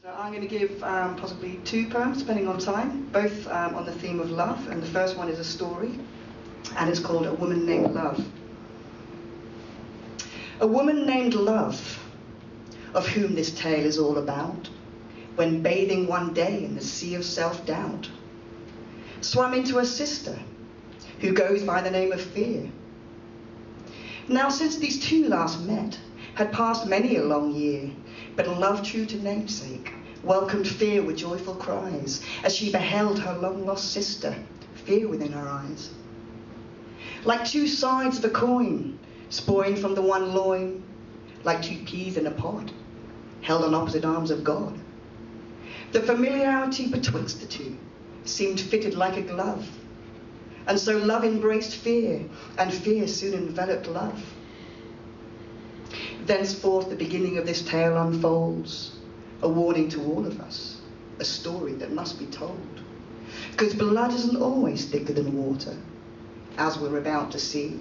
So I'm going to give possibly two poems, depending on time, both on the theme of love, and the first one is a story, and it's called A Woman Named Love. A woman named Love, of whom this tale is all about, when bathing one day in the sea of self-doubt, swam into a sister who goes by the name of Fear. Now since these two last met, had passed many a long year, but Love, true to namesake, welcomed Fear with joyful cries, as she beheld her long-lost sister, Fear within her eyes. Like two sides of a coin, spoiling from the one loin, like two peas in a pod, held on opposite arms of God. The familiarity betwixt the two seemed fitted like a glove, and so Love embraced Fear, and Fear soon enveloped Love. Thenceforth the beginning of this tale unfolds, a warning to all of us, a story that must be told. Because blood isn't always thicker than water, as we're about to see,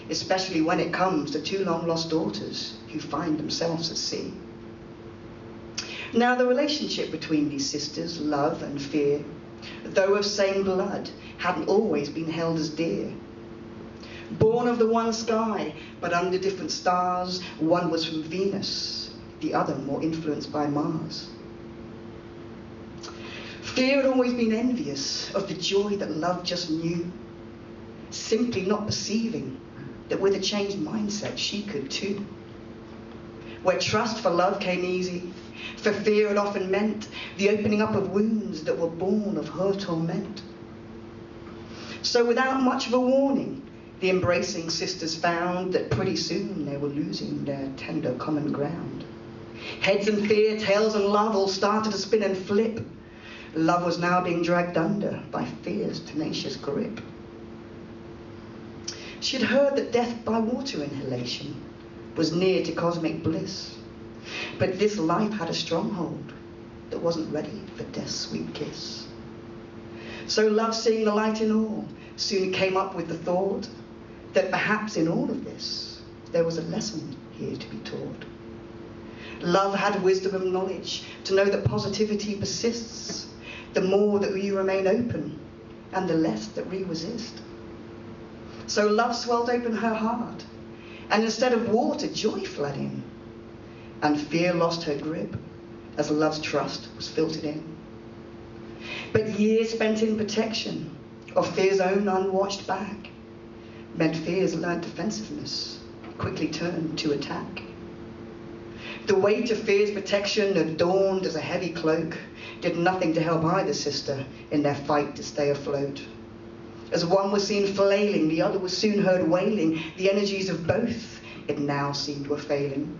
especially when it comes to two long-lost daughters who find themselves at sea. Now the relationship between these sisters, Love and Fear, though of same blood, hadn't always been held as dear. Born of the one sky, but under different stars, one was from Venus, the other more influenced by Mars. Fear had always been envious of the joy that Love just knew, simply not perceiving that with a changed mindset she could too. Where trust for Love came easy, for Fear had often meant the opening up of wounds that were born of her torment. So without much of a warning, the embracing sisters found that pretty soon they were losing their tender common ground. Heads and Fear, tails and Love all started to spin and flip. Love was now being dragged under by Fear's tenacious grip. She had heard that death by water inhalation was near to cosmic bliss, but this life had a stronghold that wasn't ready for death's sweet kiss. So Love, seeing the light in all, soon came up with the thought that perhaps in all of this there was a lesson here to be taught. Love had wisdom and knowledge to know that positivity persists, the more that we remain open and the less that we resist. So Love swelled open her heart, and instead of water, joy flooded in, and Fear lost her grip as Love's trust was filtered in. But years spent in protection of Fear's own unwatched back meant Fear's learned defensiveness quickly turned to attack. The weight of Fear's protection that dawned as a heavy cloak did nothing to help either sister in their fight to stay afloat. As one was seen flailing, the other was soon heard wailing. The energies of both, it now seemed, were failing.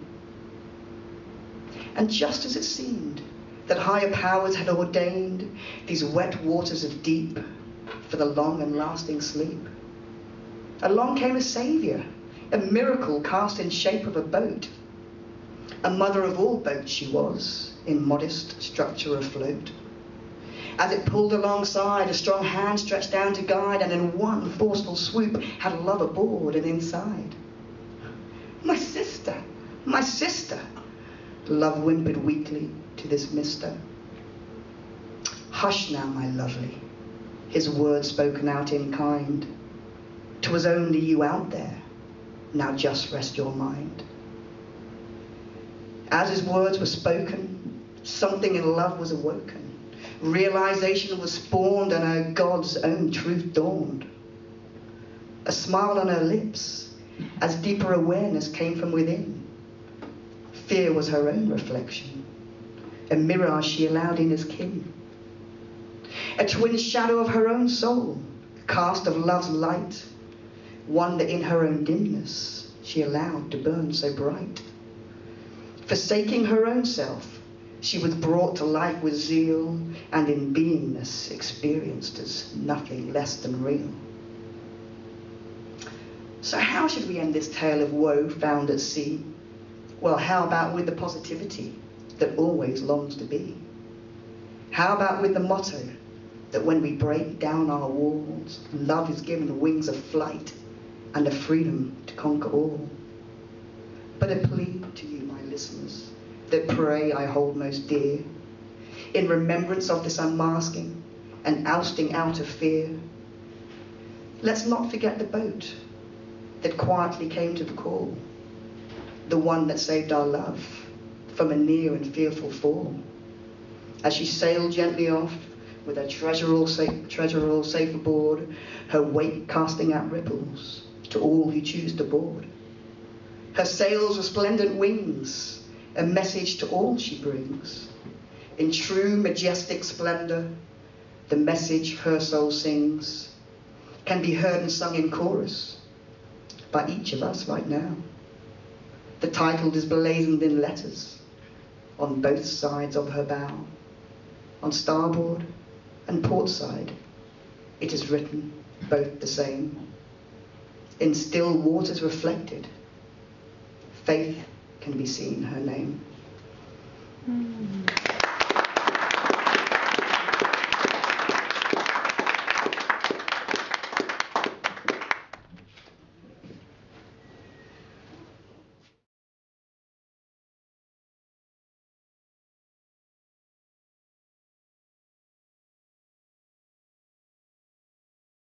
And just as it seemed that higher powers had ordained these wet waters of deep for the long and lasting sleep, along came a saviour, a miracle cast in shape of a boat. A mother of all boats she was, in modest structure afloat. As it pulled alongside, a strong hand stretched down to guide, and in one forceful swoop had Love aboard and inside. My sister, Love whimpered weakly to this mister. Hush now, my lovely, his words spoken out in kind. 'Twas only you out there, now just rest your mind. As his words were spoken, something in Love was awoken. Realization was spawned, and her God's own truth dawned. A smile on her lips, as deeper awareness came from within. Fear was her own reflection, a mirage she allowed in as kin. A twin shadow of her own soul, cast of Love's light, one that in her own dimness she allowed to burn so bright. Forsaking her own self, she was brought to life with zeal, and in beingness experienced as nothing less than real. So how should we end this tale of woe found at sea? Well, how about with the positivity that always longs to be? How about with the motto that when we break down our walls, Love is given wings of flight and a freedom to conquer all? But a plea to you, my listeners, that pray I hold most dear, in remembrance of this unmasking and ousting out of fear. Let's not forget the boat that quietly came to the call, the one that saved our love from a near and fearful fall. As she sailed gently off with her treasure all safe aboard, her wake casting out ripples to all who choose to board. Her sails resplendent wings, a message to all she brings. In true majestic splendor, the message her soul sings can be heard and sung in chorus by each of us right now. The title is blazoned in letters on both sides of her bow. On starboard and port side, it is written both the same. In still waters reflected, faith can be seen her name.